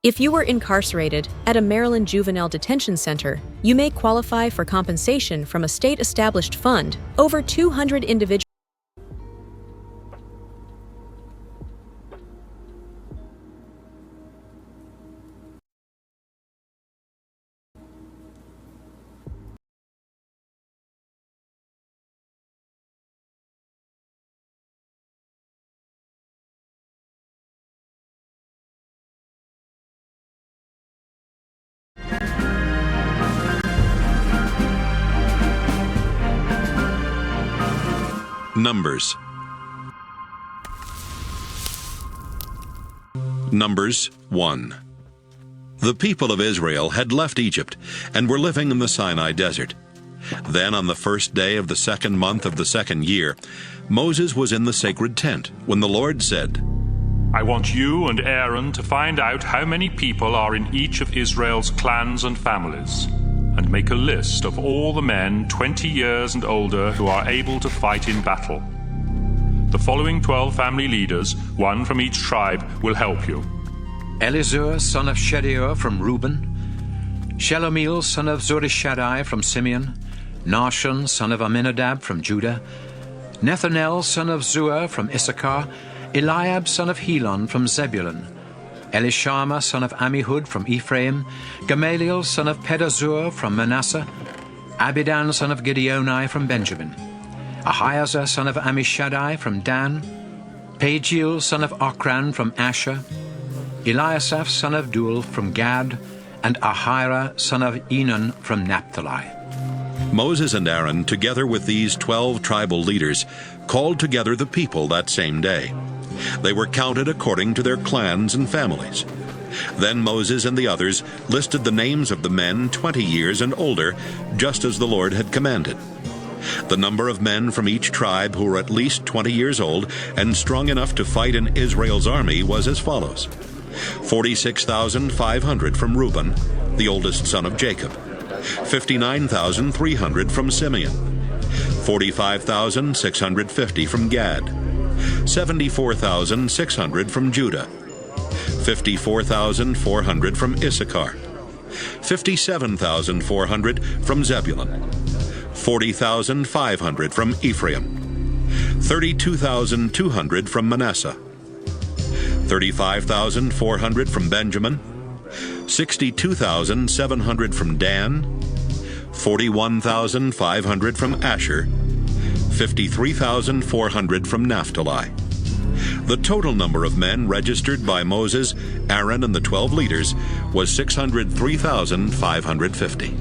If you were incarcerated at a Maryland juvenile detention center, you may qualify for compensation from a state-established fund. Over 200 individuals. Numbers. Numbers 1. The people of Israel had left Egypt and were living in the Sinai desert. Then on the first day of the second month of the second year, Moses was in the sacred tent when the Lord said, I want you and Aaron to find out how many people are in each of Israel's clans and families, and make a list of all the men 20 years and older who are able to fight in battle. The following 12 family leaders, one from each tribe, will help you. Elizur, son of Shedeur from Reuben, Shelomiel, son of Zurishaddai from Simeon, Nahshon, son of Amminadab from Judah, Nethanel, son of Zuar from Issachar, Eliab, son of Helon from Zebulun, Elishama, son of Ammihud from Ephraim, Gamaliel, son of Pedazur from Manasseh, Abidan, son of Gideoni from Benjamin, Ahiezer, son of Ammishaddai from Dan, Pagiel, son of Ochran from Asher, Eliasaph, son of Duel from Gad, and Ahira, son of Enan from Naphtali. Moses and Aaron, together with these 12 tribal leaders, called together the people that same day. They were counted according to their clans and families. Then Moses and the others listed the names of the men 20 years and older, just as the Lord had commanded. The number of men from each tribe who were at least 20 years old and strong enough to fight in Israel's army was as follows: 46,500 from Reuben, the oldest son of Jacob; 59,300 from Simeon; 45,650 from Gad; 74,600 from Judah; 54,400 from Issachar; 57,400 from Zebulun; 40,500 from Ephraim; 32,200 from Manasseh; 35,400 from Benjamin; 62,700 from Dan; 41,500 from Asher; 53,400 from Naphtali. The total number of men registered by Moses, Aaron, and the 12 leaders was 603,550.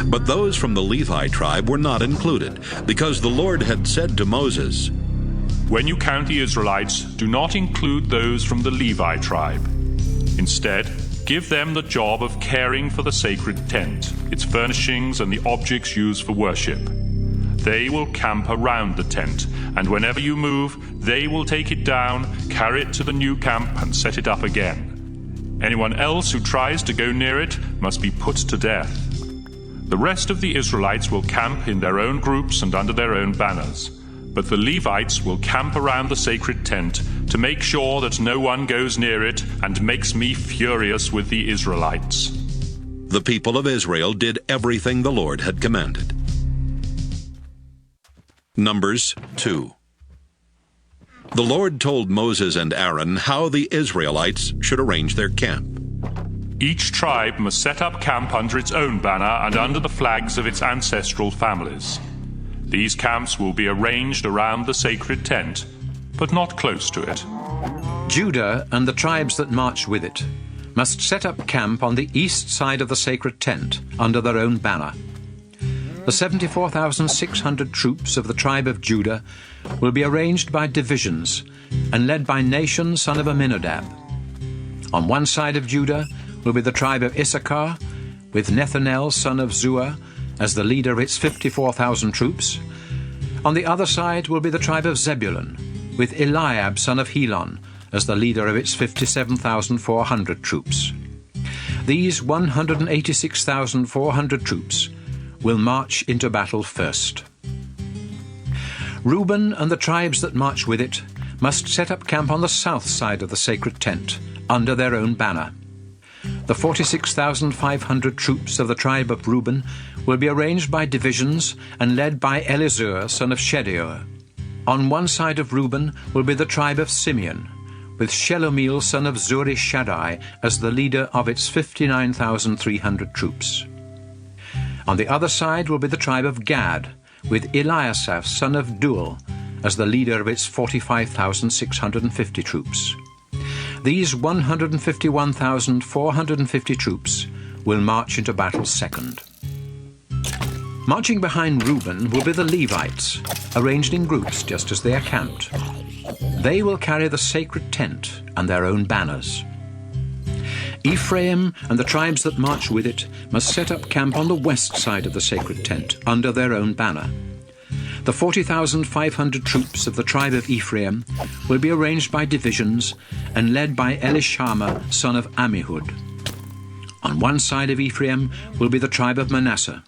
But those from the Levi tribe were not included, because the Lord had said to Moses, When you count the Israelites, do not include those from the Levi tribe. Instead, give them the job of caring for the sacred tent, its furnishings, and the objects used for worship. They will camp around the tent, and whenever you move, they will take it down, carry it to the new camp, and set it up again. Anyone else who tries to go near it must be put to death. The rest of the Israelites will camp in their own groups and under their own banners, but the Levites will camp around the sacred tent to make sure that no one goes near it and makes me furious with the Israelites. The people of Israel did everything the Lord had commanded. Numbers 2. The Lord told Moses and Aaron how the Israelites should arrange their camp. Each tribe must set up camp under its own banner and under the flags of its ancestral families. These camps will be arranged around the sacred tent, but not close to it. Judah and the tribes that march with it must set up camp on the east side of the sacred tent under their own banner. The 74,600 troops of the tribe of Judah will be arranged by divisions and led by Nahshon, son of Amminadab. On one side of Judah will be the tribe of Issachar, with Nethanel, son of Zuar, as the leader of its 54,000 troops. On the other side will be the tribe of Zebulun, with Eliab, son of Helon, as the leader of its 57,400 troops. These 186,400 troops will march into battle first. Reuben and the tribes that march with it must set up camp on the south side of the sacred tent, under their own banner. The 46,500 troops of the tribe of Reuben will be arranged by divisions and led by Elizur, son of Shedeur. On one side of Reuben will be the tribe of Simeon, with Shelomiel, son of Zurishaddai, as the leader of its 59,300 troops. On the other side will be the tribe of Gad, with Eliasaph, son of Duel, as the leader of its 45,650 troops. These 151,450 troops will march into battle second. Marching behind Reuben will be the Levites, arranged in groups just as they are camped. They will carry the sacred tent and their own banners. Ephraim and the tribes that march with it must set up camp on the west side of the sacred tent, under their own banner. The 40,500 troops of the tribe of Ephraim will be arranged by divisions and led by Elishama, son of Ammihud. On one side of Ephraim will be the tribe of Manasseh,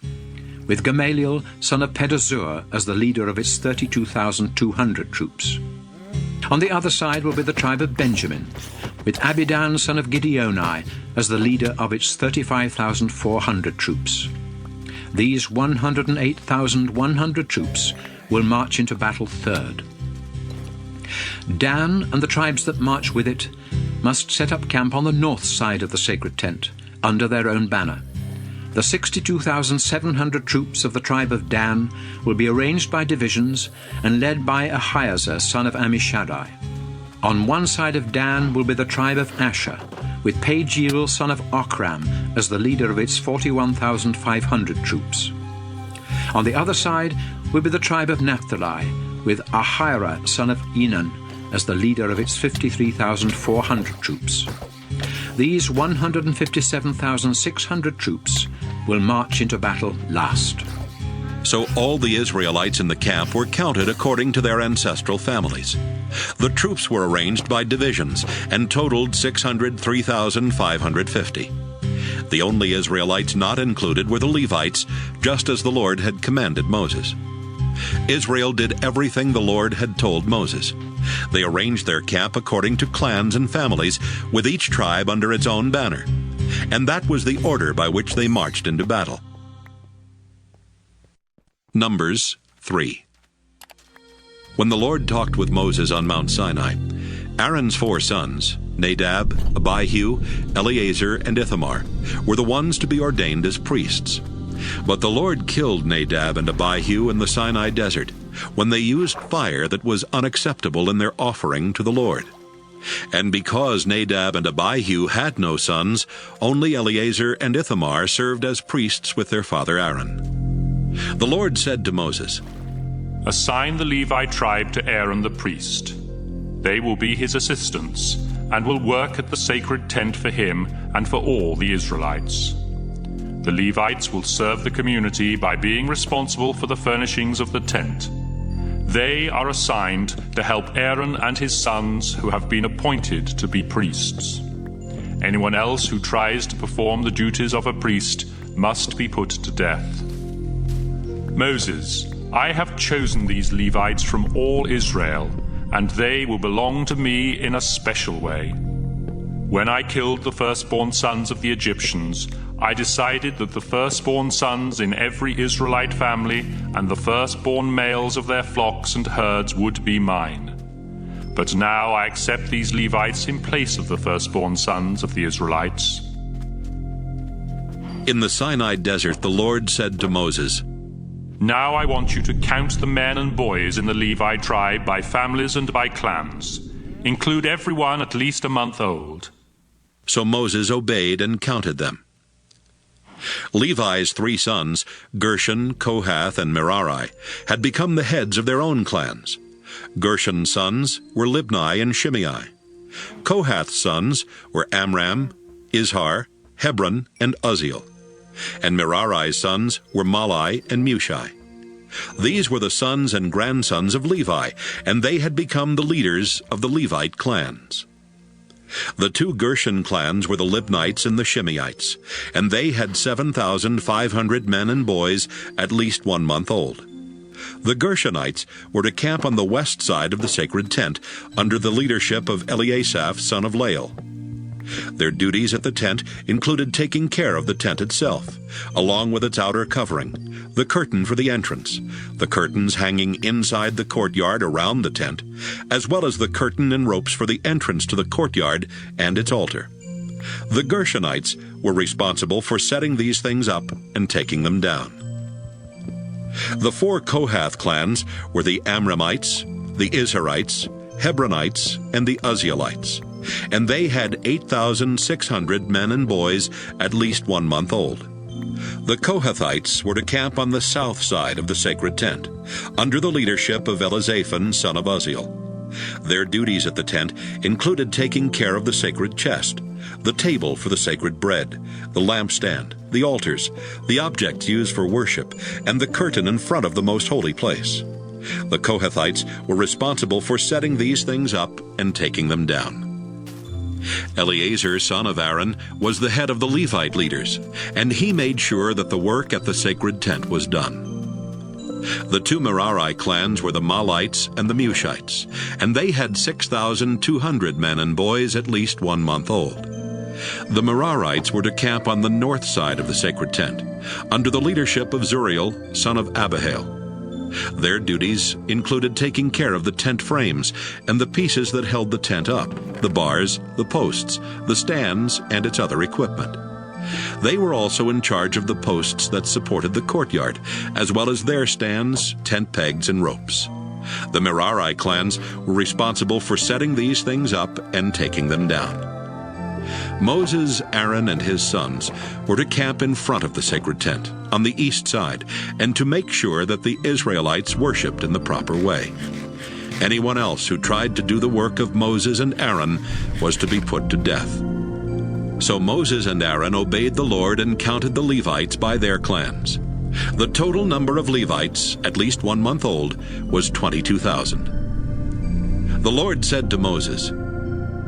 with Gamaliel, son of Pedazur, as the leader of its 32,200 troops. On the other side will be the tribe of Benjamin, with Abidan, son of Gideoni, as the leader of its 35,400 troops. These 108,100 troops will march into battle third. Dan and the tribes that march with it must set up camp on the north side of the sacred tent, under their own banner. The 62,700 troops of the tribe of Dan will be arranged by divisions and led by Ahiezer, son of Ammishaddai. On one side of Dan will be the tribe of Asher, with Pagiel, son of Ochram, as the leader of its 41,500 troops. On the other side will be the tribe of Naphtali, with Ahira, son of Enan, as the leader of its 53,400 troops. These 157,600 troops will march into battle last. So all the Israelites in the camp were counted according to their ancestral families. The troops were arranged by divisions and totaled 603,550. The only Israelites not included were the Levites, just as the Lord had commanded Moses. Israel did everything the Lord had told Moses. They arranged their camp according to clans and families, with each tribe under its own banner. And that was the order by which they marched into battle. Numbers 3. When the Lord talked with Moses on Mount Sinai, Aaron's 4 sons, Nadab, Abihu, Eleazar, and Ithamar, were the ones to be ordained as priests. But the Lord killed Nadab and Abihu in the Sinai desert, when they used fire that was unacceptable in their offering to the Lord. And because Nadab and Abihu had no sons, only Eleazar and Ithamar served as priests with their father Aaron. The Lord said to Moses, Assign the Levi tribe to Aaron the priest. They will be his assistants, and will work at the sacred tent for him and for all the Israelites. The Levites will serve the community by being responsible for the furnishings of the tent. They are assigned to help Aaron and his sons who have been appointed to be priests. Anyone else who tries to perform the duties of a priest must be put to death. Moses, I have chosen these Levites from all Israel, and they will belong to me in a special way. When I killed the firstborn sons of the Egyptians, I decided that the firstborn sons in every Israelite family and the firstborn males of their flocks and herds would be mine. But now I accept these Levites in place of the firstborn sons of the Israelites. In the Sinai desert, the Lord said to Moses, Now I want you to count the men and boys in the Levi tribe by families and by clans. Include everyone at least a month old. So Moses obeyed and counted them. Levi's 3 sons, Gershon, Kohath, and Merari, had become the heads of their own clans. Gershon's sons were Libni and Shimei. Kohath's sons were Amram, Izhar, Hebron, and Uzziel. And Merari's sons were Malai and Mushi. These were the sons and grandsons of Levi, and they had become the leaders of the Levite clans. The 2 Gershon clans were the Libnites and the Shimeites, and they had 7,500 men and boys at least 1 month old. The Gershonites were to camp on the west side of the sacred tent, under the leadership of Eliasaph, son of Lael. Their duties at the tent included taking care of the tent itself, along with its outer covering, the curtain for the entrance, the curtains hanging inside the courtyard around the tent, as well as the curtain and ropes for the entrance to the courtyard and its altar. The Gershonites were responsible for setting these things up and taking them down. The 4 Kohath clans were the Amramites, the Izharites, Hebronites, and the Uzzielites, and they had 8,600 men and boys at least 1 month old. The Kohathites were to camp on the south side of the sacred tent, under the leadership of Elizaphan, son of Uzziel. Their duties at the tent included taking care of the sacred chest, the table for the sacred bread, the lampstand, the altars, the objects used for worship, and the curtain in front of the most holy place. The Kohathites were responsible for setting these things up and taking them down. Eleazar, son of Aaron, was the head of the Levite leaders, and he made sure that the work at the sacred tent was done. The 2 Merari clans were the Mahlites and the Mushites, and they had 6,200 men and boys at least 1 month old. The Merarites were to camp on the north side of the sacred tent, under the leadership of Zuriel, son of Abihail. Their duties included taking care of the tent frames and the pieces that held the tent up, the bars, the posts, the stands, and its other equipment. They were also in charge of the posts that supported the courtyard, as well as their stands, tent pegs, and ropes. The Merari clans were responsible for setting these things up and taking them down. Moses, Aaron, and his sons were to camp in front of the sacred tent, on the east side, and to make sure that the Israelites worshipped in the proper way. Anyone else who tried to do the work of Moses and Aaron was to be put to death. So Moses and Aaron obeyed the Lord and counted the Levites by their clans. The total number of Levites, at least 1 month old, was 22,000. The Lord said to Moses,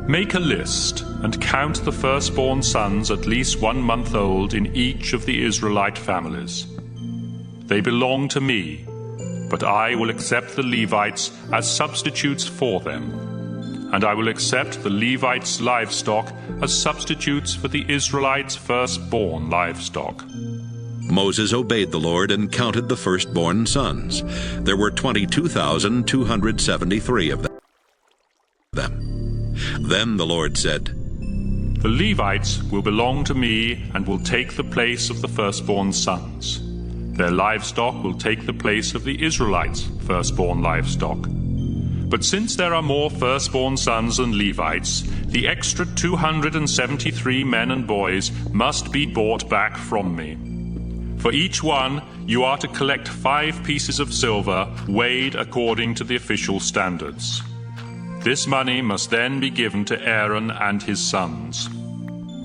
"Make a list and count the firstborn sons at least 1 month old in each of the Israelite families. They belong to me, but I will accept the Levites as substitutes for them, and I will accept the Levites' livestock as substitutes for the Israelites' firstborn livestock." Moses obeyed the Lord and counted the firstborn sons. There were 22,273 of them. Then the Lord said, "The Levites will belong to me and will take the place of the firstborn sons. Their livestock will take the place of the Israelites' firstborn livestock. But since there are more firstborn sons than Levites, the extra 273 men and boys must be bought back from me. For each one, you are to collect 5 pieces of silver, weighed according to the official standards. This money must then be given to Aaron and his sons."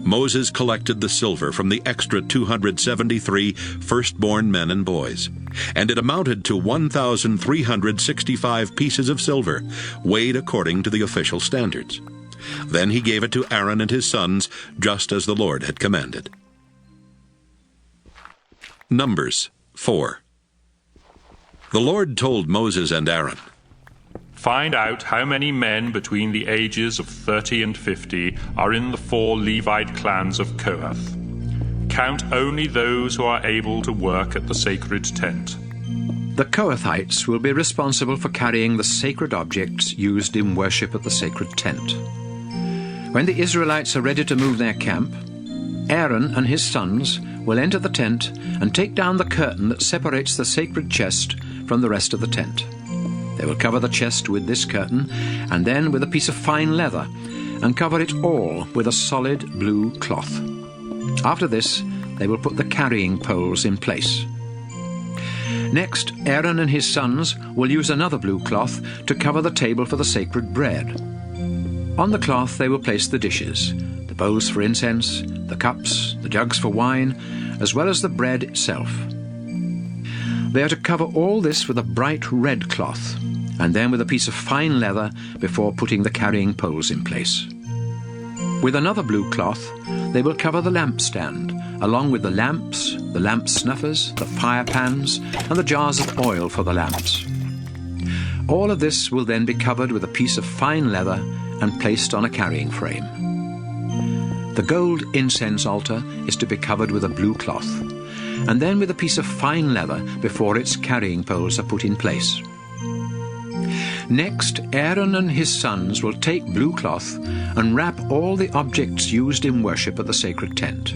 Moses collected the silver from the extra 273 firstborn men and boys, and it amounted to 1,365 pieces of silver, weighed according to the official standards. Then he gave it to Aaron and his sons, just as the Lord had commanded. Numbers 4. The Lord told Moses and Aaron, "Find out how many men between the ages of 30 and 50 are in the 4 Levite clans of Kohath. Count only those who are able to work at the sacred tent." The Kohathites will be responsible for carrying the sacred objects used in worship at the sacred tent. When the Israelites are ready to move their camp, Aaron and his sons will enter the tent and take down the curtain that separates the sacred chest from the rest of the tent. They will cover the chest with this curtain, and then with a piece of fine leather, and cover it all with a solid blue cloth. After this, they will put the carrying poles in place. Next, Aaron and his sons will use another blue cloth to cover the table for the sacred bread. On the cloth they will place the dishes, the bowls for incense, the cups, the jugs for wine, as well as the bread itself. They are to cover all this with a bright red cloth, and then with a piece of fine leather before putting the carrying poles in place. With another blue cloth, they will cover the lampstand, along with the lamps, the lamp snuffers, the fire pans, and the jars of oil for the lamps. All of this will then be covered with a piece of fine leather and placed on a carrying frame. The gold incense altar is to be covered with a blue cloth, and then with a piece of fine leather before its carrying poles are put in place. Next, Aaron and his sons will take blue cloth and wrap all the objects used in worship at the sacred tent.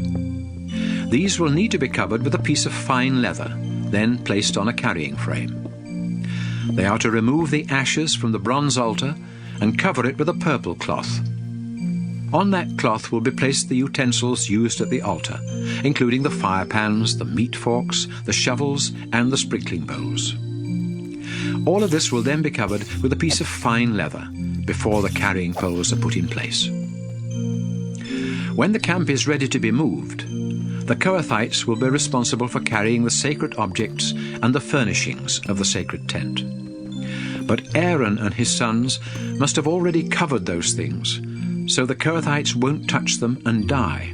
These will need to be covered with a piece of fine leather, then placed on a carrying frame. They are to remove the ashes from the bronze altar and cover it with a purple cloth. On that cloth will be placed the utensils used at the altar, including the fire pans, the meat forks, the shovels, and the sprinkling bowls. All of this will then be covered with a piece of fine leather before the carrying poles are put in place. When the camp is ready to be moved, the Kohathites will be responsible for carrying the sacred objects and the furnishings of the sacred tent. But Aaron and his sons must have already covered those things, so the Kohathites won't touch them and die.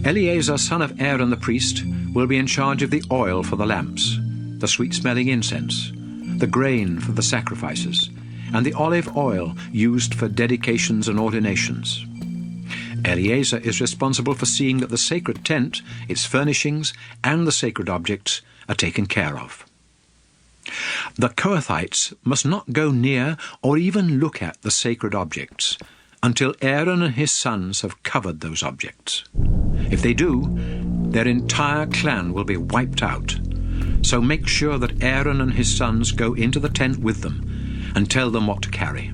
Eleazar, son of Aaron the priest, will be in charge of the oil for the lamps, the sweet-smelling incense, the grain for the sacrifices, and the olive oil used for dedications and ordinations. Eleazar is responsible for seeing that the sacred tent, its furnishings, and the sacred objects are taken care of. The Kohathites must not go near or even look at the sacred objects until Aaron and his sons have covered those objects. If they do, their entire clan will be wiped out. So make sure that Aaron and his sons go into the tent with them and tell them what to carry.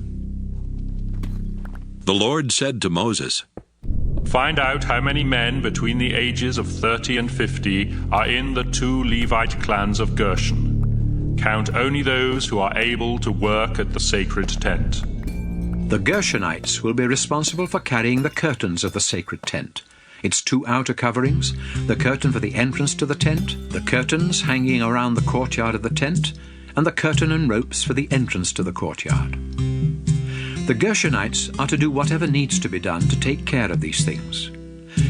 The Lord said to Moses, Find out how many men between the ages of 30 and 50 are in the 2 Levite clans of Gershon. Count only those who are able to work at the sacred tent. The Gershonites will be responsible for carrying the curtains of the sacred tent, its 2 outer coverings, the curtain for the entrance to the tent, the curtains hanging around the courtyard of the tent, and the curtain and ropes for the entrance to the courtyard. The Gershonites are to do whatever needs to be done to take care of these things,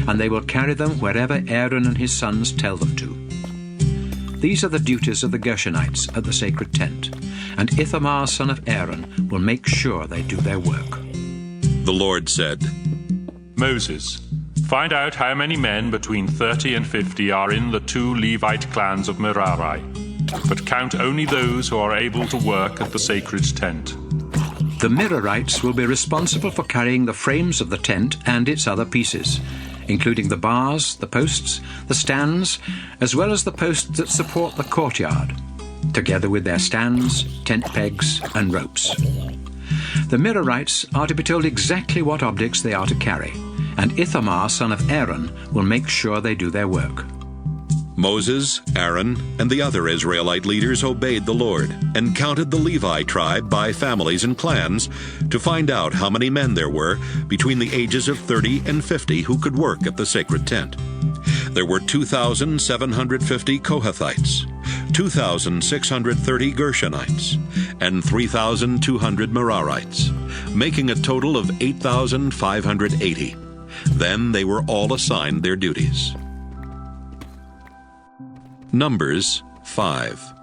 and they will carry them wherever Aaron and his sons tell them to. These are the duties of the Gershonites at the sacred tent, and Ithamar, son of Aaron, will make sure they do their work. The Lord said, Moses, find out how many men between 30 and 50 are in the 2 Levite clans of Merari, but count only those who are able to work at the sacred tent. The Merarites will be responsible for carrying the frames of the tent and its other pieces, including the bars, the posts, the stands, as well as the posts that support the courtyard, together with their stands, tent pegs, and ropes. The Merarites are to be told exactly what objects they are to carry, and Ithamar, son of Aaron, will make sure they do their work. Moses, Aaron, and the other Israelite leaders obeyed the Lord and counted the Levi tribe by families and clans to find out how many men there were between the ages of 30 and 50 who could work at the sacred tent. There were 2,750 Kohathites, 2,630 Gershonites, and 3,200 Merarites, making a total of 8,580. Then they were all assigned their duties. Numbers 5.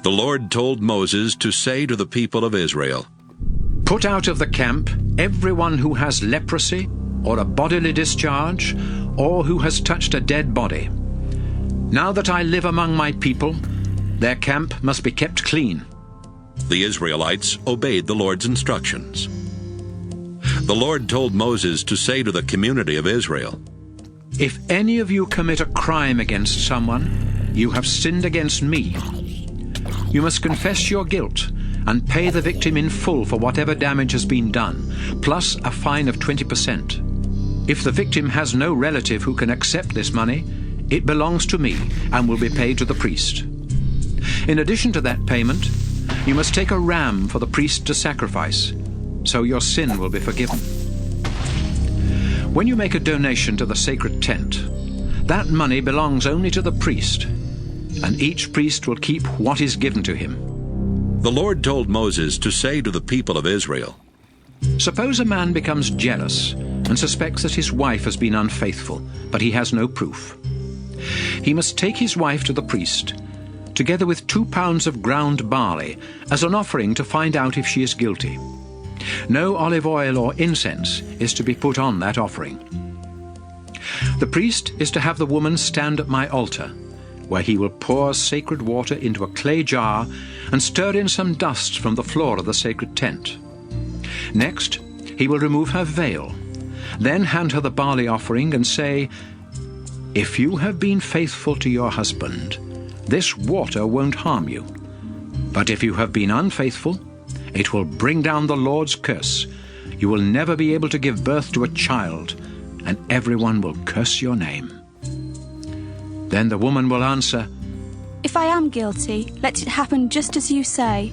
The Lord told Moses to say to the people of Israel, Put out of the camp everyone who has leprosy, or a bodily discharge, or who has touched a dead body. Now that I live among my people, their camp must be kept clean. The Israelites obeyed the Lord's instructions. The Lord told Moses to say to the community of Israel, If any of you commit a crime against someone, you have sinned against me. You must confess your guilt and pay the victim in full for whatever damage has been done, plus a fine of 20%. If the victim has no relative who can accept this money, it belongs to me and will be paid to the priest. In addition to that payment, you must take a ram for the priest to sacrifice, so your sin will be forgiven. When you make a donation to the sacred tent, that money belongs only to the priest, and each priest will keep what is given to him. The Lord told Moses to say to the people of Israel, Suppose a man becomes jealous and suspects that his wife has been unfaithful, but he has no proof. He must take his wife to the priest, together with 2 pounds of ground barley, as an offering to find out if she is guilty. No olive oil or incense is to be put on that offering. The priest is to have the woman stand at my altar, where he will pour sacred water into a clay jar and stir in some dust from the floor of the sacred tent. Next, he will remove her veil, then hand her the barley offering and say, "If you have been faithful to your husband, this water won't harm you. But if you have been unfaithful, it will bring down the Lord's curse. You will never be able to give birth to a child, and everyone will curse your name." Then the woman will answer, "If I am guilty, let it happen just as you say."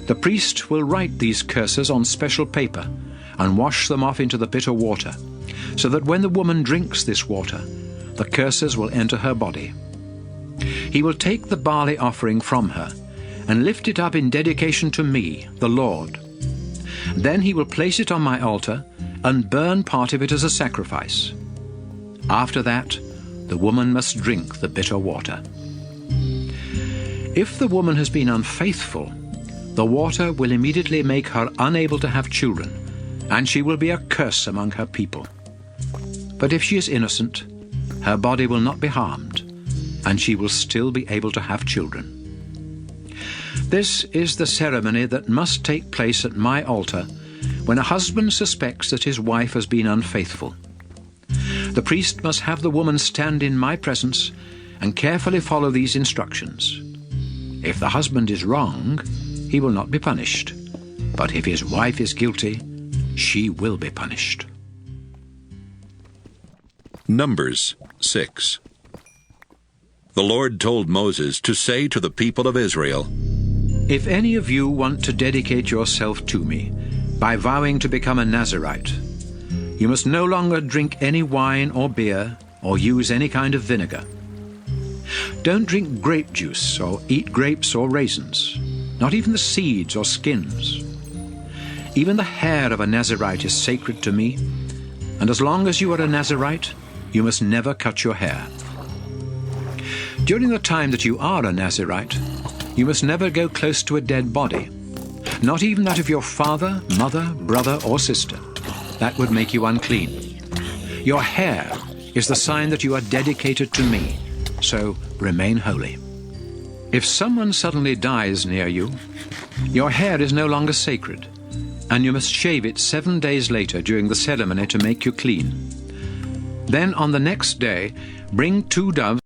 The priest will write these curses on special paper and wash them off into the bitter water, so that when the woman drinks this water, the curses will enter her body. He will take the barley offering from her and lift it up in dedication to me, the Lord. Then he will place it on my altar and burn part of it as a sacrifice. After that, the woman must drink the bitter water. If the woman has been unfaithful, the water will immediately make her unable to have children, and she will be a curse among her people. But if she is innocent, her body will not be harmed, and she will still be able to have children. This is the ceremony that must take place at my altar when a husband suspects that his wife has been unfaithful. The priest must have the woman stand in my presence and carefully follow these instructions. If the husband is wrong, he will not be punished. But if his wife is guilty, she will be punished. Numbers 6. The Lord told Moses to say to the people of Israel, "If any of you want to dedicate yourself to me by vowing to become a Nazirite, you must no longer drink any wine or beer or use any kind of vinegar. Don't drink grape juice or eat grapes or raisins, not even the seeds or skins. Even the hair of a Nazirite is sacred to me, and as long as you are a Nazirite, you must never cut your hair. During the time that you are a Nazirite, you must never go close to a dead body, not even that of your father, mother, brother, or sister. That would make you unclean. Your hair is the sign that you are dedicated to me, so remain holy. If someone suddenly dies near you, your hair is no longer sacred, and you must shave it 7 days later during the ceremony to make you clean. Then on the next day, bring 2 doves.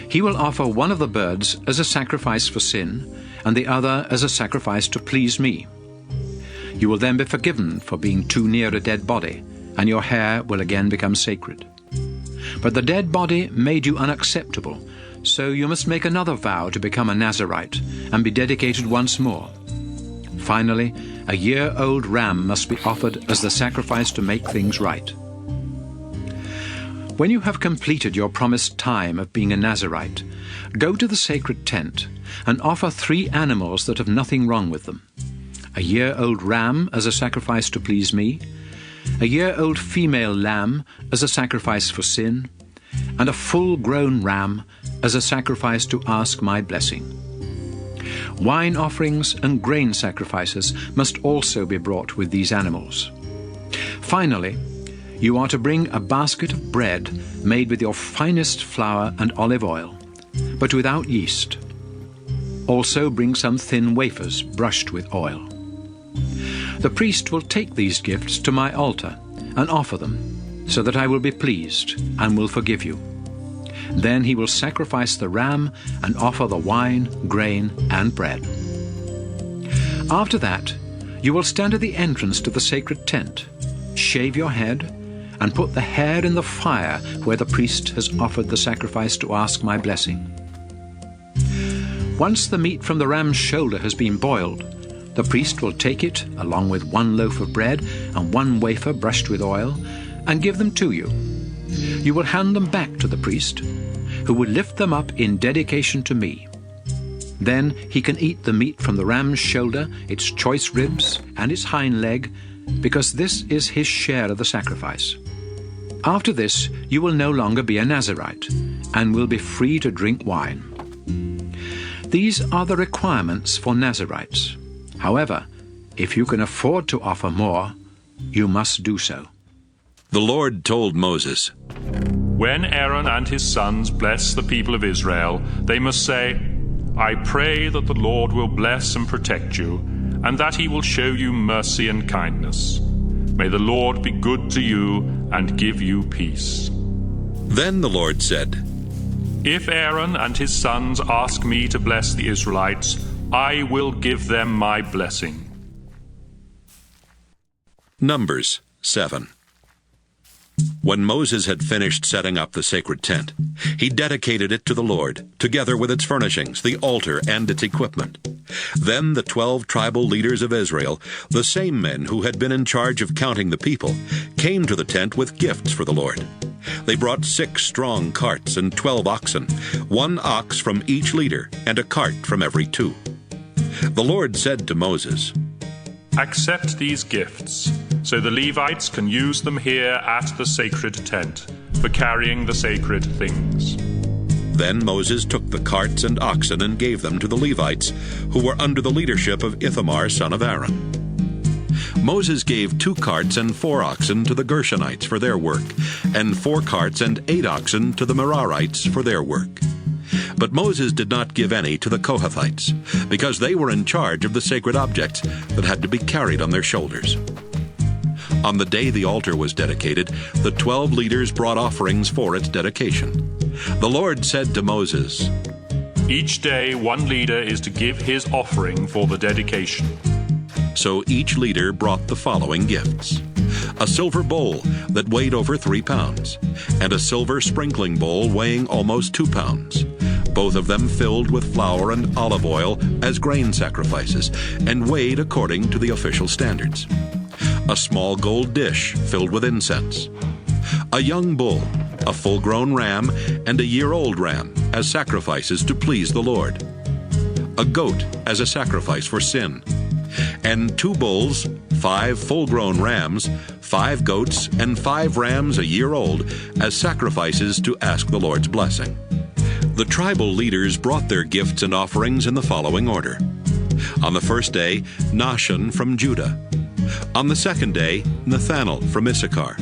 He will offer one of the birds as a sacrifice for sin, and the other as a sacrifice to please me. You will then be forgiven for being too near a dead body, and your hair will again become sacred. But the dead body made you unacceptable, so you must make another vow to become a Nazirite and be dedicated once more. Finally, a year-old ram must be offered as the sacrifice to make things right. When you have completed your promised time of being a Nazirite, go to the sacred tent and offer 3 animals that have nothing wrong with them: a year-old ram as a sacrifice to please me, a year-old female lamb as a sacrifice for sin, and a full-grown ram as a sacrifice to ask my blessing. Wine offerings and grain sacrifices must also be brought with these animals. Finally, you are to bring a basket of bread made with your finest flour and olive oil, but without yeast. Also bring some thin wafers brushed with oil. The priest will take these gifts to my altar and offer them, so that I will be pleased and will forgive you. Then he will sacrifice the ram and offer the wine, grain, and bread. After that, you will stand at the entrance to the sacred tent, shave your head, and put the hair in the fire where the priest has offered the sacrifice to ask my blessing. Once the meat from the ram's shoulder has been boiled, The priest will take it, along with 1 loaf of bread and 1 wafer brushed with oil, and give them to you. You will hand them back to the priest, who will lift them up in dedication to me. Then he can eat the meat from the ram's shoulder, its choice ribs, and its hind leg, because this is his share of the sacrifice. After this, you will no longer be a Nazirite, and will be free to drink wine. These are the requirements for Nazirites. However, if you can afford to offer more, you must do so. The Lord told Moses, When Aaron and his sons bless the people of Israel, they must say, I pray that the Lord will bless and protect you, and that he will show you mercy and kindness. May the Lord be good to you and give you peace. Then the Lord said, If Aaron and his sons ask me to bless the Israelites, I will give them my blessing. Numbers 7. When Moses had finished setting up the sacred tent, he dedicated it to the Lord, together with its furnishings, the altar, and its equipment. Then the 12 tribal leaders of Israel, the same men who had been in charge of counting the people, came to the tent with gifts for the Lord. They brought 6 strong carts and 12 oxen, 1 ox from each leader, and a cart from every 2. The Lord said to Moses, Accept these gifts, so the Levites can use them here at the sacred tent, for carrying the sacred things. Then Moses took the carts and oxen and gave them to the Levites, who were under the leadership of Ithamar son of Aaron. Moses gave 2 carts and 4 oxen to the Gershonites for their work, and 4 carts and 8 oxen to the Merarites for their work. But Moses did not give any to the Kohathites, because they were in charge of the sacred objects that had to be carried on their shoulders. On the day the altar was dedicated, the 12 leaders brought offerings for its dedication. The Lord said to Moses, Each day 1 leader is to give his offering for the dedication. So each leader brought the following gifts: a silver bowl that weighed over 3 pounds, and a silver sprinkling bowl weighing almost 2 pounds, both of them filled with flour and olive oil as grain sacrifices, and weighed according to the official standards. A small gold dish filled with incense. A young bull, a full-grown ram, and a year-old ram as sacrifices to please the Lord. A goat as a sacrifice for sin. And 2 bulls, 5 full-grown rams, 5 goats, and 5 rams a year old as sacrifices to ask the Lord's blessing. The tribal leaders brought their gifts and offerings in the following order. On the first day, Nahshon from Judah. On the second day, Nathanael from Issachar.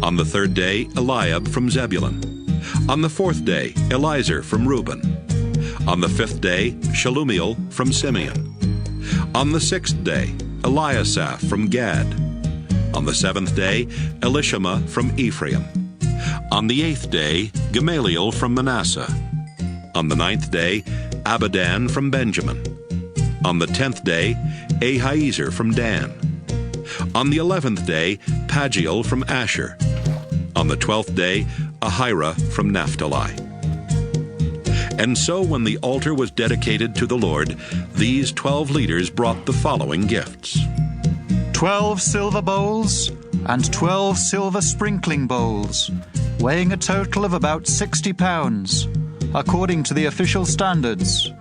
On the third day, Eliab from Zebulun. On the fourth day, Eliezer from Reuben. On the 5th day, Shelumiel from Simeon. On the 6th day, Eliasaph from Gad. On the 7th day, Elishama from Ephraim. On the 8th day, Gamaliel from Manasseh. On the 9th day, Abidan from Benjamin. On the 10th day, Ahiezer from Dan. On the 11th day, Pagiel from Asher. On the 12th day, Ahira from Naphtali. And so when the altar was dedicated to the Lord, these 12 leaders brought the following gifts: 12 silver bowls and 12 silver sprinkling bowls, weighing a total of about 60 pounds, according to the official standards.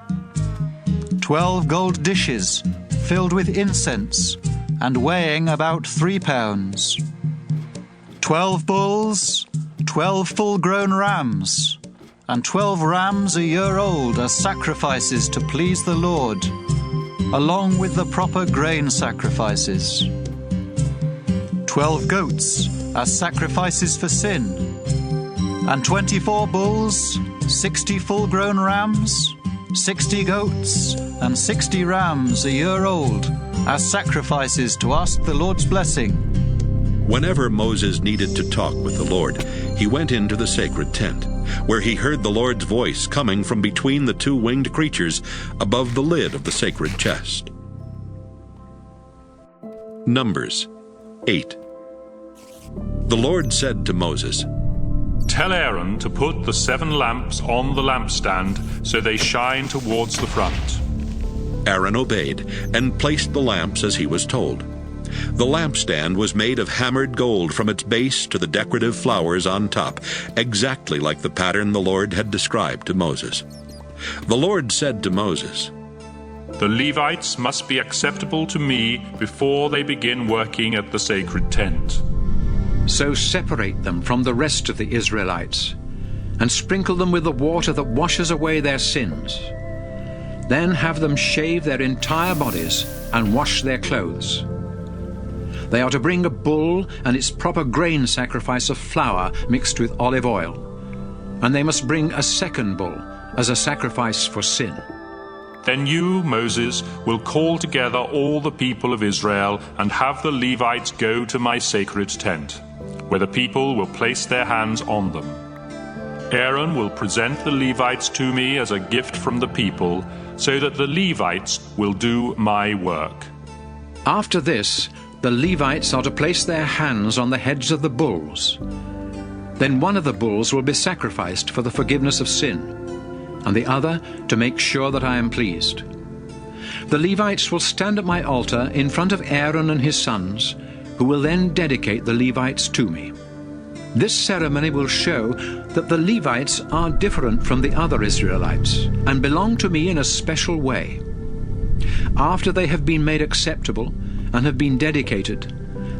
12 gold dishes filled with incense and weighing about 3 pounds. 12 bulls, 12 full-grown rams, and 12 rams a year old as sacrifices to please the Lord, along with the proper grain sacrifices. 12 goats as sacrifices for sin, and 24 bulls, 60 full-grown rams, 60 goats, and 60 rams a year old as sacrifices to ask the Lord's blessing. Whenever Moses needed to talk with the Lord, he went into the sacred tent, where he heard the Lord's voice coming from between the 2 winged creatures above the lid of the sacred chest. Numbers 8. The Lord said to Moses, Tell Aaron to put the 7 lamps on the lampstand so they shine towards the front. Aaron obeyed and placed the lamps as he was told. The lampstand was made of hammered gold from its base to the decorative flowers on top, exactly like the pattern the Lord had described to Moses. The Lord said to Moses, The Levites must be acceptable to me before they begin working at the sacred tent. So separate them from the rest of the Israelites, and sprinkle them with the water that washes away their sins. Then have them shave their entire bodies and wash their clothes. They are to bring a bull and its proper grain sacrifice of flour mixed with olive oil, and they must bring a second bull as a sacrifice for sin. Then you, Moses, will call together all the people of Israel and have the Levites go to my sacred tent, where the people will place their hands on them. Aaron will present the Levites to me as a gift from the people, so that the Levites will do my work. After this, the Levites are to place their hands on the heads of the bulls. Then one of the bulls will be sacrificed for the forgiveness of sin, and the other to make sure that I am pleased. The Levites will stand at my altar in front of Aaron and his sons, who will then dedicate the Levites to me. This ceremony will show that the Levites are different from the other Israelites and belong to me in a special way. After they have been made acceptable and have been dedicated,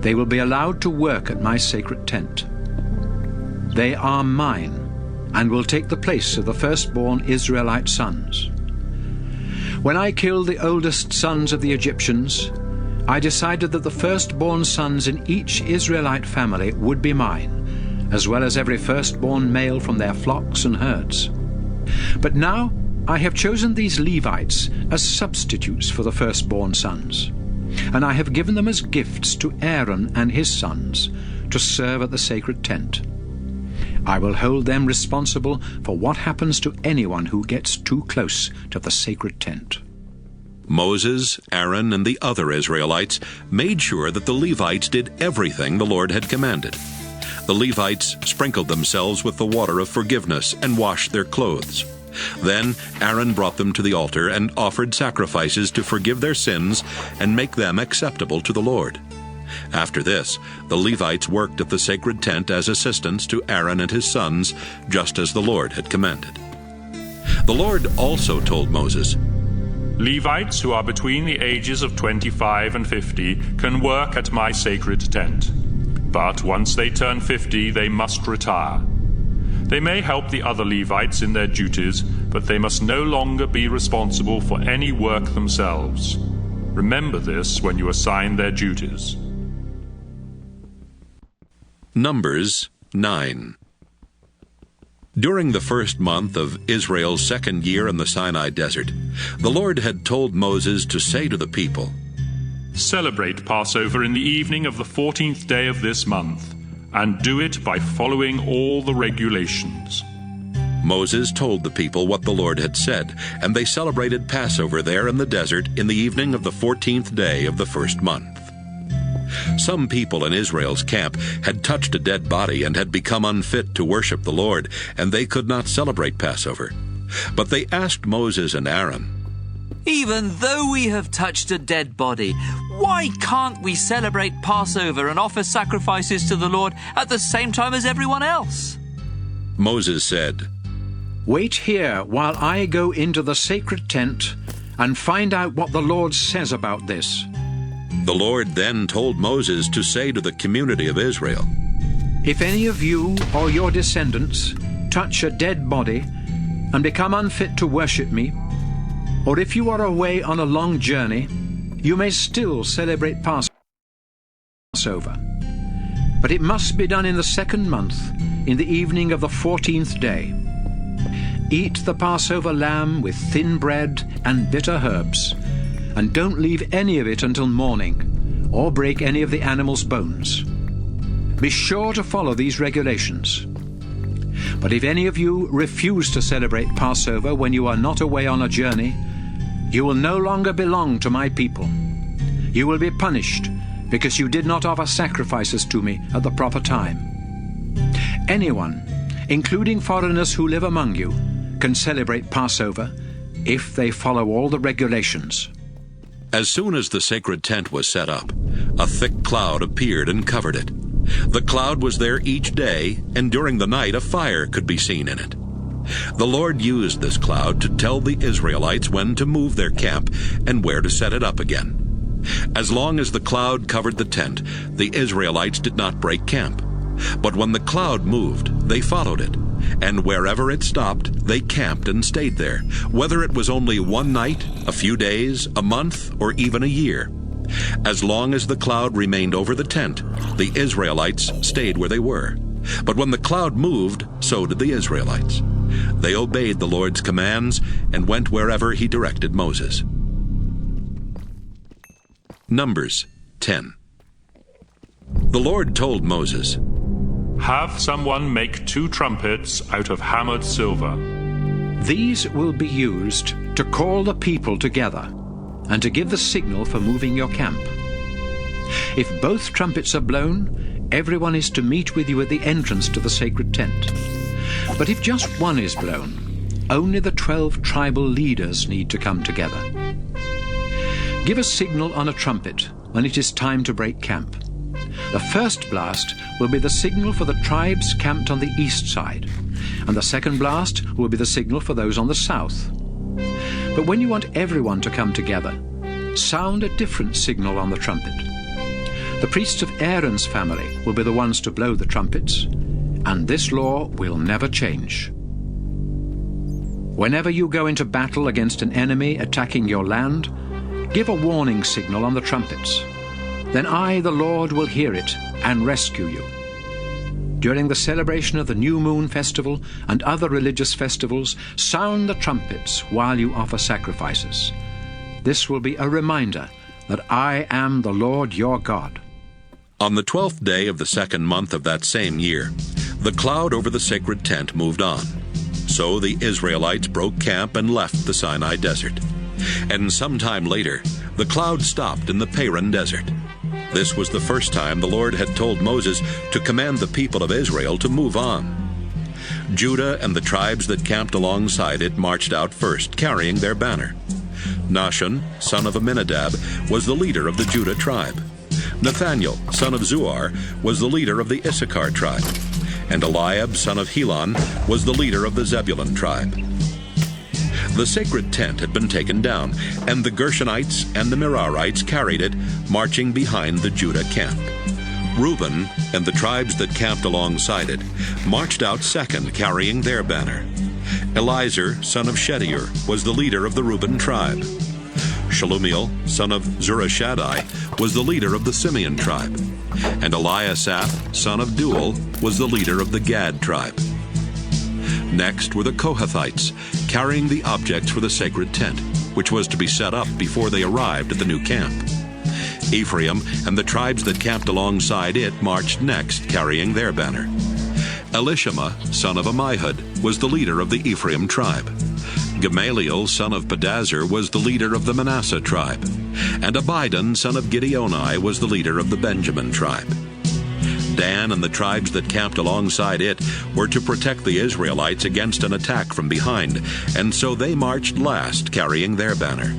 they will be allowed to work at my sacred tent. They are mine and will take the place of the firstborn Israelite sons. When I killed the oldest sons of the Egyptians, I decided that the firstborn sons in each Israelite family would be mine, as well as every firstborn male from their flocks and herds. But now I have chosen these Levites as substitutes for the firstborn sons, and I have given them as gifts to Aaron and his sons to serve at the sacred tent. I will hold them responsible for what happens to anyone who gets too close to the sacred tent. Moses, Aaron, and the other Israelites made sure that the Levites did everything the Lord had commanded. The Levites sprinkled themselves with the water of forgiveness and washed their clothes. Then Aaron brought them to the altar and offered sacrifices to forgive their sins and make them acceptable to the Lord. After this, the Levites worked at the sacred tent as assistants to Aaron and his sons, just as the Lord had commanded. The Lord also told Moses, Levites who are between the ages of 25 and 50 can work at my sacred tent. But once they turn 50, they must retire. They may help the other Levites in their duties, but they must no longer be responsible for any work themselves. Remember this when you assign their duties. Numbers 9. During the first month of Israel's second year in the Sinai desert, the Lord had told Moses to say to the people, Celebrate Passover in the evening of the 14th day of this month, and do it by following all the regulations. Moses told the people what the Lord had said, and they celebrated Passover there in the desert in the evening of the 14th day of the first month. Some people in Israel's camp had touched a dead body and had become unfit to worship the Lord, and they could not celebrate Passover. But they asked Moses and Aaron, Even though we have touched a dead body, why can't we celebrate Passover and offer sacrifices to the Lord at the same time as everyone else? Moses said, Wait here while I go into the sacred tent and find out what the Lord says about this. The Lord then told Moses to say to the community of Israel, If any of you or your descendants touch a dead body and become unfit to worship me, or if you are away on a long journey, you may still celebrate Passover. But it must be done in the second month, in the evening of the 14th day. Eat the Passover lamb with thin bread and bitter herbs, and don't leave any of it until morning, or break any of the animal's bones. Be sure to follow these regulations. But if any of you refuse to celebrate Passover when you are not away on a journey, you will no longer belong to my people. You will be punished because you did not offer sacrifices to me at the proper time. Anyone, including foreigners who live among you, can celebrate Passover if they follow all the regulations. As soon as the sacred tent was set up, a thick cloud appeared and covered it. The cloud was there each day, and during the night a fire could be seen in it. The Lord used this cloud to tell the Israelites when to move their camp and where to set it up again. As long as the cloud covered the tent, the Israelites did not break camp. But when the cloud moved, they followed it, and wherever it stopped, they camped and stayed there, whether it was only one night, a few days, a month, or even a year. As long as the cloud remained over the tent, the Israelites stayed where they were. But when the cloud moved, so did the Israelites. They obeyed the Lord's commands and went wherever he directed Moses. Numbers 10. The Lord told Moses, Have someone make 2 trumpets out of hammered silver. These will be used to call the people together and to give the signal for moving your camp. If both trumpets are blown, everyone is to meet with you at the entrance to the sacred tent. But if just one is blown, only the 12 tribal leaders need to come together. Give a signal on a trumpet when it is time to break camp. The first blast will be the signal for the tribes camped on the east side, and the second blast will be the signal for those on the south. But when you want everyone to come together, sound a different signal on the trumpet. The priests of Aaron's family will be the ones to blow the trumpets, and this law will never change. Whenever you go into battle against an enemy attacking your land, give a warning signal on the trumpets. Then I, the Lord, will hear it and rescue you. During the celebration of the New Moon Festival and other religious festivals, sound the trumpets while you offer sacrifices. This will be a reminder that I am the Lord your God. On the 12th day of the 2nd month of that same year, the cloud over the sacred tent moved on. So the Israelites broke camp and left the Sinai desert. And sometime later, the cloud stopped in the Paran desert. This was the first time the Lord had told Moses to command the people of Israel to move on. Judah and the tribes that camped alongside it marched out first, carrying their banner. Nahshon, son of Amminadab, was the leader of the Judah tribe. Nathaniel, son of Zuar, was the leader of the Issachar tribe. And Eliab, son of Helon, was the leader of the Zebulun tribe. The sacred tent had been taken down, and the Gershonites and the Merarites carried it, marching behind the Judah camp. Reuben and the tribes that camped alongside it marched out second, carrying their banner. Elizur, son of Shedeur, was the leader of the Reuben tribe. Shelumiel, son of Zurishaddai, was the leader of the Simeon tribe. And Eliasaph, son of Deuel, was the leader of the Gad tribe. Next were the Kohathites, carrying the objects for the sacred tent, which was to be set up before they arrived at the new camp. Ephraim and the tribes that camped alongside it marched next, carrying their banner. Elishama, son of Ammihud, was the leader of the Ephraim tribe. Gamaliel, son of Pedazur, was the leader of the Manasseh tribe. And Abidan, son of Gideoni, was the leader of the Benjamin tribe. Dan and the tribes that camped alongside it were to protect the Israelites against an attack from behind, and so they marched last, carrying their banner.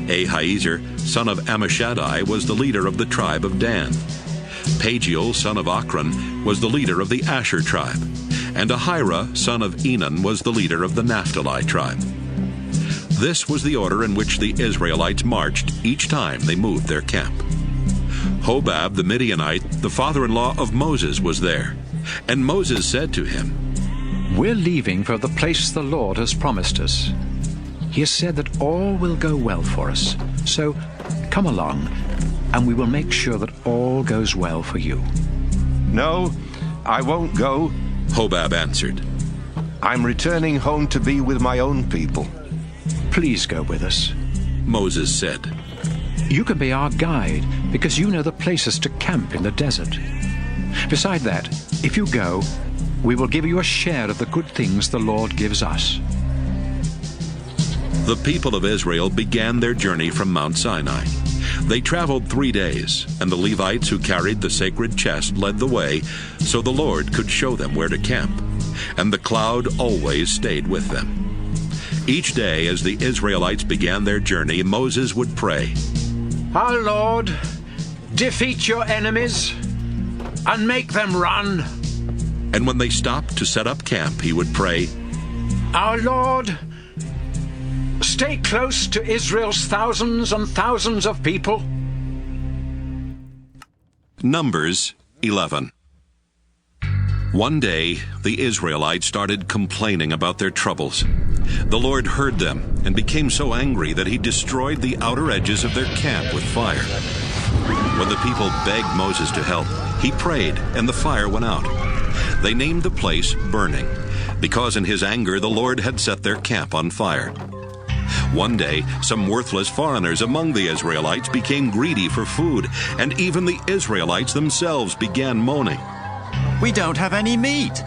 Ahiezer, son of Ammishaddai, was the leader of the tribe of Dan. Pagiel, son of Ochran, was the leader of the Asher tribe. And Ahira, son of Enan, was the leader of the Naphtali tribe. This was the order in which the Israelites marched each time they moved their camp. Hobab the Midianite, the father-in-law of Moses, was there. And Moses said to him, We're leaving for the place the Lord has promised us. He has said that all will go well for us. So come along, and we will make sure that all goes well for you. No, I won't go, Hobab answered. I'm returning home to be with my own people. Please go with us. Moses said, You can be our guide because you know the places to camp in the desert. Beside that, if you go, we will give you a share of the good things the Lord gives us. The people of Israel began their journey from Mount Sinai. They traveled 3 days, and the Levites who carried the sacred chest led the way so the Lord could show them where to camp, and the cloud always stayed with them. Each day as the Israelites began their journey, Moses would pray, Our Lord, defeat your enemies and make them run. and when they stopped to set up camp, he would pray, Our Lord, stay close to Israel's thousands and thousands of people. Numbers 11. One day, the Israelites started complaining about their troubles. The Lord heard them and became so angry that he destroyed the outer edges of their camp with fire. When the people begged Moses to help, he prayed, and the fire went out. They named the place Burning, because in his anger the Lord had set their camp on fire. One day, some worthless foreigners among the Israelites became greedy for food, and even the Israelites themselves began moaning. We don't have any meat.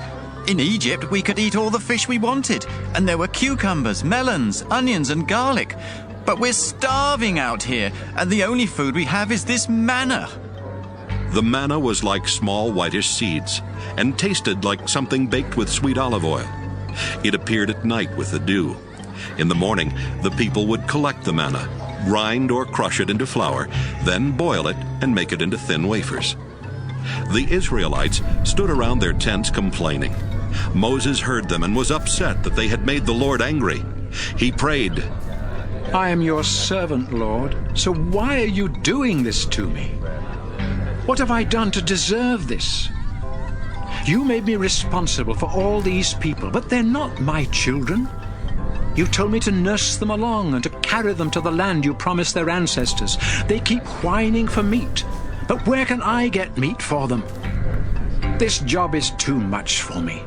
In Egypt, we could eat all the fish we wanted, and there were cucumbers, melons, onions, and garlic. But we're starving out here, and the only food we have is this manna. The manna was like small whitish seeds, and tasted like something baked with sweet olive oil. It appeared at night with the dew. In the morning, the people would collect the manna, grind or crush it into flour, then boil it and make it into thin wafers. The Israelites stood around their tents complaining. Moses heard them and was upset that they had made the Lord angry. He prayed, I am your servant, Lord, so why are you doing this to me? What have I done to deserve this? You made me responsible for all these people, but they're not my children. You told me to nurse them along and to carry them to the land you promised their ancestors. They keep whining for meat, but where can I get meat for them? This job is too much for me.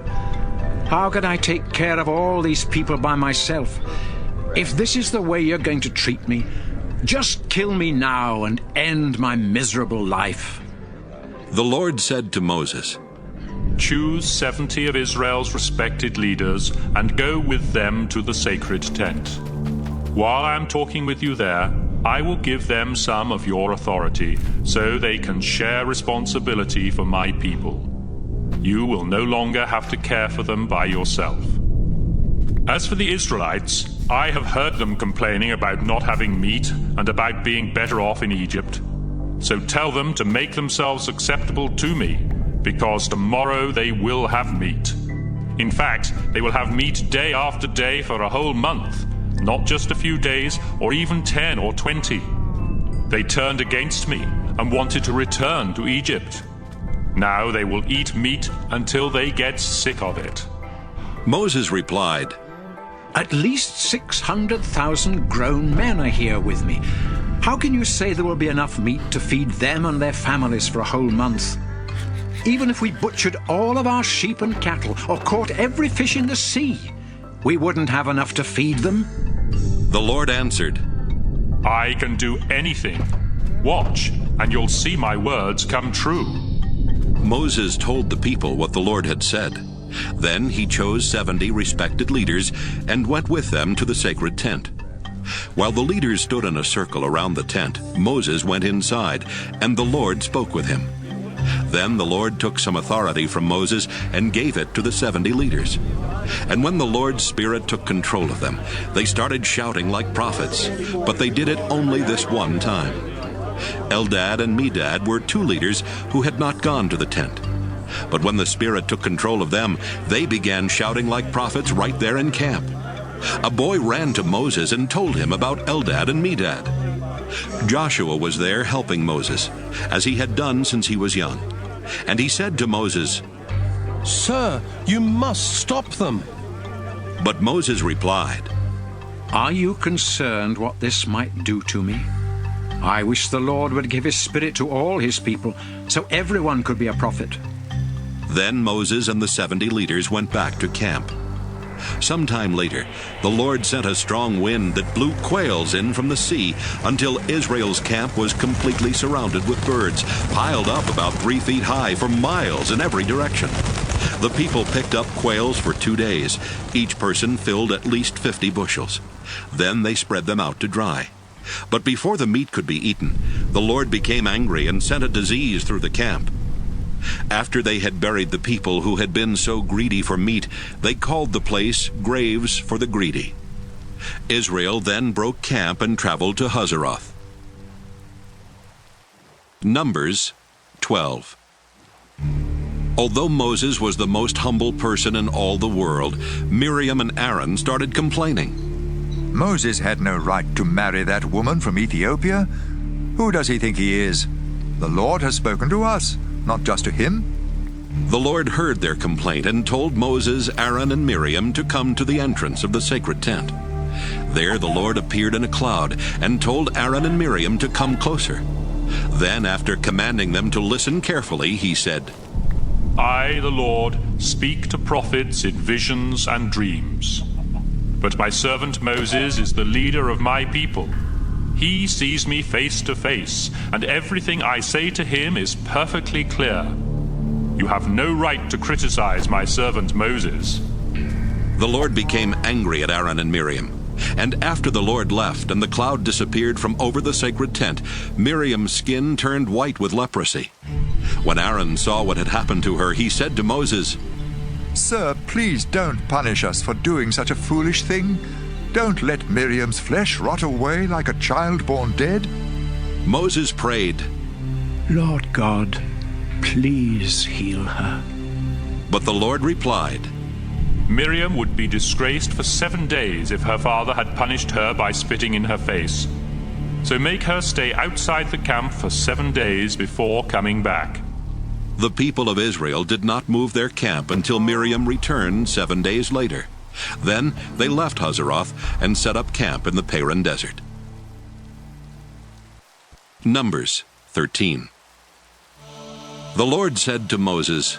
How can I take care of all these people by myself? If this is the way you're going to treat me, just kill me now and end my miserable life. The Lord said to Moses, Choose 70 of Israel's respected leaders and go with them to the sacred tent. While I am talking with you there, I will give them some of your authority so they can share responsibility for my people. You will no longer have to care for them by yourself. As for the Israelites, I have heard them complaining about not having meat and about being better off in Egypt. So tell them to make themselves acceptable to me, because tomorrow they will have meat. In fact, they will have meat day after day for a whole month, not just a few days or even 10 or 20. They turned against me and wanted to return to Egypt. Now they will eat meat until they get sick of it. Moses replied, At least 600,000 grown men are here with me. How can you say there will be enough meat to feed them and their families for a whole month? Even if we butchered all of our sheep and cattle or caught every fish in the sea, we wouldn't have enough to feed them. The Lord answered, I can do anything. Watch, and you'll see my words come true. Moses told the people what the Lord had said. Then he chose 70 respected leaders and went with them to the sacred tent. While the leaders stood in a circle around the tent, Moses went inside, and the Lord spoke with him. Then the Lord took some authority from Moses and gave it to the 70 leaders. And when the Lord's Spirit took control of them, they started shouting like prophets, but they did it only this one time. Eldad and Medad were 2 leaders who had not gone to the tent. But when the Spirit took control of them, they began shouting like prophets right there in camp. A boy ran to Moses and told him about Eldad and Medad. Joshua was there helping Moses, as he had done since he was young. And he said to Moses, Sir, you must stop them. But Moses replied, Are you concerned what this might do to me? I wish the Lord would give his Spirit to all his people, so everyone could be a prophet. Then Moses and the 70 leaders went back to camp. Sometime later, the Lord sent a strong wind that blew quails in from the sea until Israel's camp was completely surrounded with birds, piled up about 3 feet high for miles in every direction. The people picked up quails for 2 days. Each person filled at least 50 bushels. Then they spread them out to dry. But before the meat could be eaten, the Lord became angry and sent a disease through the camp. After they had buried the people who had been so greedy for meat, they called the place Graves for the Greedy. Israel then broke camp and traveled to Hazeroth. Numbers 12. Although Moses was the most humble person in all the world, Miriam and Aaron started complaining. Moses had no right to marry that woman from Ethiopia. Who does he think he is? The Lord has spoken to us, not just to him. The Lord heard their complaint and told Moses, Aaron, and Miriam to come to the entrance of the sacred tent. There the Lord appeared in a cloud and told Aaron and Miriam to come closer. Then, after commanding them to listen carefully, he said, I, the Lord, speak to prophets in visions and dreams. But my servant Moses is the leader of my people. He sees me face to face, and everything I say to him is perfectly clear. You have no right to criticize my servant Moses. The Lord became angry at Aaron and Miriam. And after the Lord left and the cloud disappeared from over the sacred tent, Miriam's skin turned white with leprosy. When Aaron saw what had happened to her, he said to Moses, Sir, please don't punish us for doing such a foolish thing. Don't let Miriam's flesh rot away like a child born dead. Moses prayed, Lord God, please heal her. But the Lord replied, Miriam would be disgraced for 7 days if her father had punished her by spitting in her face. So make her stay outside the camp for 7 days before coming back. The people of Israel did not move their camp until Miriam returned 7 days later. Then they left Hazeroth and set up camp in the Paran desert. Numbers 13. The Lord said to Moses,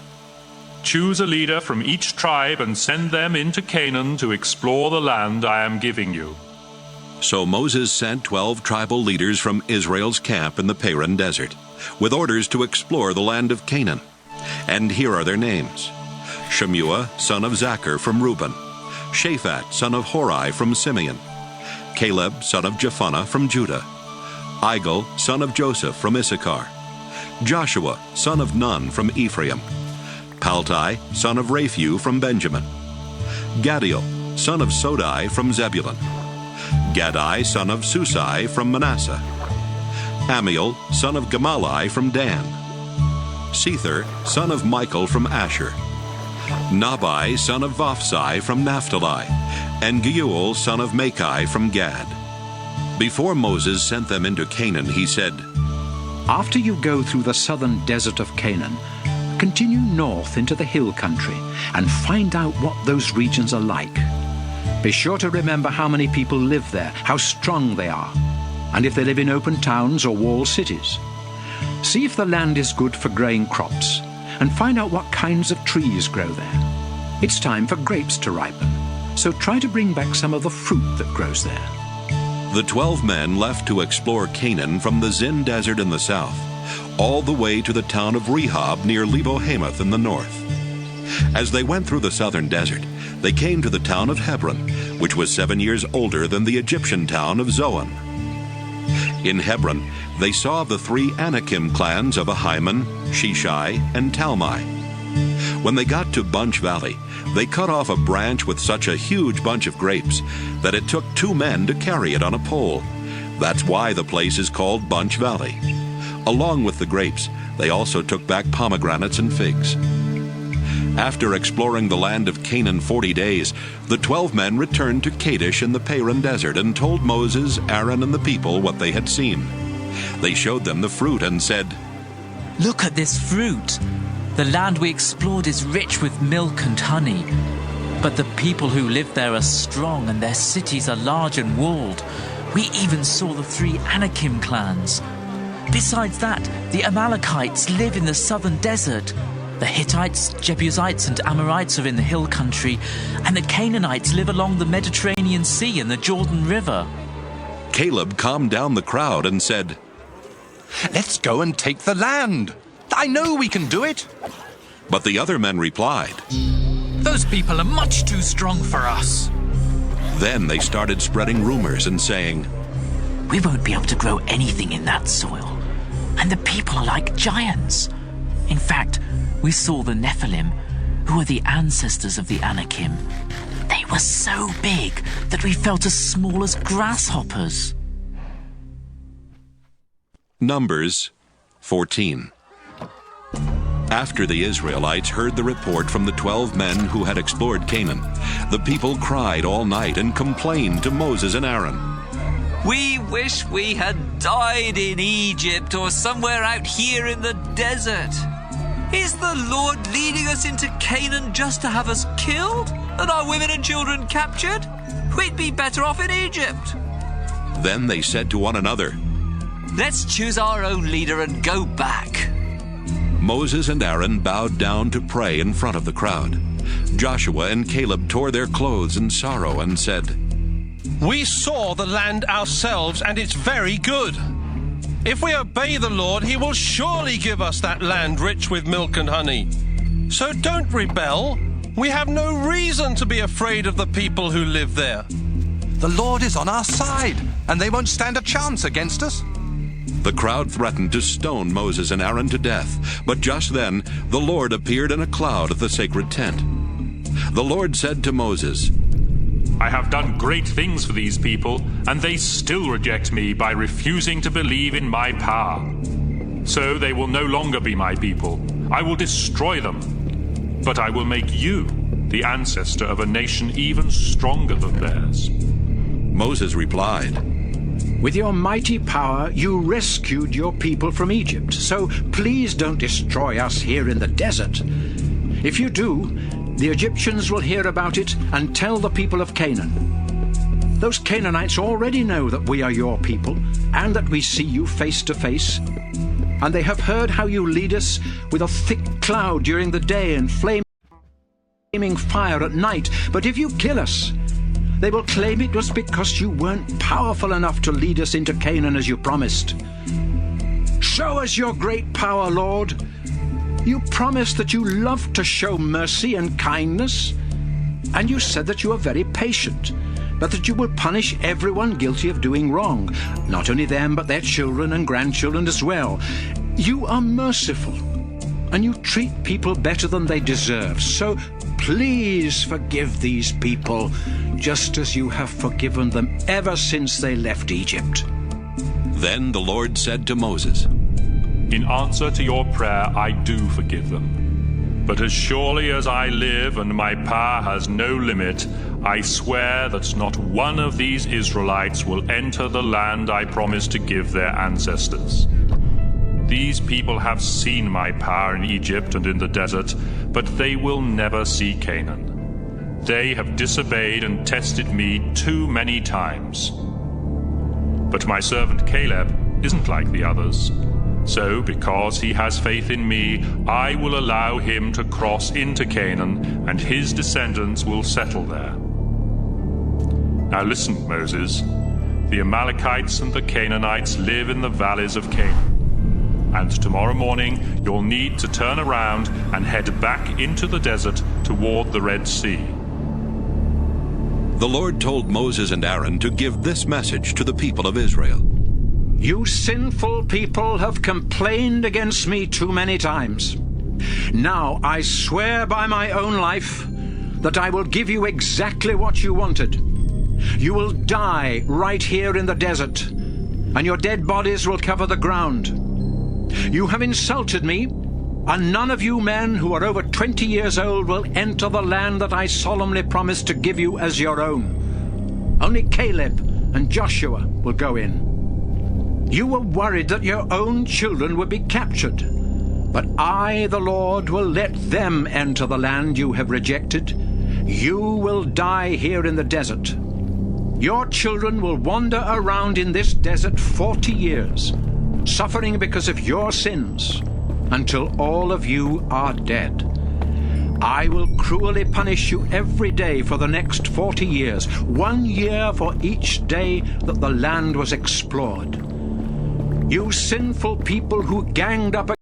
Choose a leader from each tribe and send them into Canaan to explore the land I am giving you. So Moses sent 12 tribal leaders from Israel's camp in the Paran desert, with orders to explore the land of Canaan. And here are their names: Shemua, son of Zachar, from Reuben; Shaphat, son of Hori, from Simeon; Caleb, son of Jephunneh, from Judah; Igal, son of Joseph, from Issachar; Joshua, son of Nun, from Ephraim; Paltai, son of Raphu, from Benjamin; Gadiel, son of Sodai, from Zebulun; Gadai, son of Susai, from Manasseh; Amiel, son of Gamalai, from Dan; Sether, son of Michael, from Asher; Nabai, son of Vophsi, from Naphtali; and Geuel, son of Machai, from Gad. Before Moses sent them into Canaan, he said, After you go through the southern desert of Canaan, continue north into the hill country and find out what those regions are like. Be sure to remember how many people live there, how strong they are, and if they live in open towns or walled cities. See if the land is good for growing crops, and find out what kinds of trees grow there. It's time for grapes to ripen, so try to bring back some of the fruit that grows there. The 12 men left to explore Canaan from the Zin desert in the south, all the way to the town of Rehob near Lebo-Hamath in the north. As they went through the southern desert, they came to the town of Hebron, which was 7 years older than the Egyptian town of Zoan. In Hebron, they saw the 3 Anakim clans of Ahiman, Sheshai, and Talmai. When they got to Bunch Valley, they cut off a branch with such a huge bunch of grapes that it took 2 men to carry it on a pole. That's why the place is called Bunch Valley. Along with the grapes, they also took back pomegranates and figs. After exploring the land of Canaan 40 days, the 12 men returned to Kadesh in the Paran desert and told Moses, Aaron, and the people what they had seen. They showed them the fruit and said, Look at this fruit. The land we explored is rich with milk and honey. But the people who live there are strong, and their cities are large and walled. We even saw the 3 Anakim clans. Besides that, the Amalekites live in the southern desert. The Hittites, Jebusites, and Amorites are in the hill country, and the Canaanites live along the Mediterranean Sea and the Jordan River. Caleb calmed down the crowd and said, Let's go and take the land. I know we can do it. But the other men replied, Those people are much too strong for us. Then they started spreading rumors and saying, We won't be able to grow anything in that soil, and the people are like giants. In fact, we saw the Nephilim, who are the ancestors of the Anakim. They were so big that we felt as small as grasshoppers. Numbers 14. After the Israelites heard the report from the 12 men who had explored Canaan, the people cried all night and complained to Moses and Aaron. We wish we had died in Egypt or somewhere out here in the desert. Is the Lord leading us into Canaan just to have us killed and our women and children captured? We'd be better off in Egypt. Then they said to one another, Let's choose our own leader and go back. Moses and Aaron bowed down to pray in front of the crowd. Joshua and Caleb tore their clothes in sorrow and said, We saw the land ourselves, and it's very good. If we obey the Lord, he will surely give us that land rich with milk and honey. So don't rebel. We have no reason to be afraid of the people who live there. The Lord is on our side, and they won't stand a chance against us. The crowd threatened to stone Moses and Aaron to death, but just then the Lord appeared in a cloud at the sacred tent. The Lord said to Moses, I have done great things for these people, and they still reject me by refusing to believe in my power. So they will no longer be my people. I will destroy them. But I will make you the ancestor of a nation even stronger than theirs. Moses replied, With your mighty power, you rescued your people from Egypt. So please don't destroy us here in the desert. If you do, the Egyptians will hear about it and tell the people of Canaan. Those Canaanites already know that we are your people and that we see you face to face. And they have heard how you lead us with a thick cloud during the day and flaming fire at night. But if you kill us, they will claim it was because you weren't powerful enough to lead us into Canaan as you promised. Show us your great power, Lord. You promised that you love to show mercy and kindness, and you said that you are very patient, but that you will punish everyone guilty of doing wrong, not only them, but their children and grandchildren as well. You are merciful, and you treat people better than they deserve. So please forgive these people, just as you have forgiven them ever since they left Egypt. Then the Lord said to Moses, In answer to your prayer, I do forgive them. But as surely as I live and my power has no limit, I swear that not one of these Israelites will enter the land I promised to give their ancestors. These people have seen my power in Egypt and in the desert, but they will never see Canaan. They have disobeyed and tested me too many times. But my servant Caleb isn't like the others. So, because he has faith in me, I will allow him to cross into Canaan, and his descendants will settle there. Now listen, Moses. The Amalekites and the Canaanites live in the valleys of Canaan. And tomorrow morning you'll need to turn around and head back into the desert toward the Red Sea. The Lord told Moses and Aaron to give this message to the people of Israel. You sinful people have complained against me too many times. Now I swear by my own life that I will give you exactly what you wanted. You will die right here in the desert, and your dead bodies will cover the ground. You have insulted me, and none of you men who are over 20 years old will enter the land that I solemnly promised to give you as your own. Only Caleb and Joshua will go in. You were worried that your own children would be captured, but I, the Lord, will let them enter the land you have rejected. You will die here in the desert. Your children will wander around in this desert 40 years, suffering because of your sins, until all of you are dead. I will cruelly punish you every day for the next 40 years, 1 year for each day that the land was explored. You sinful people who ganged up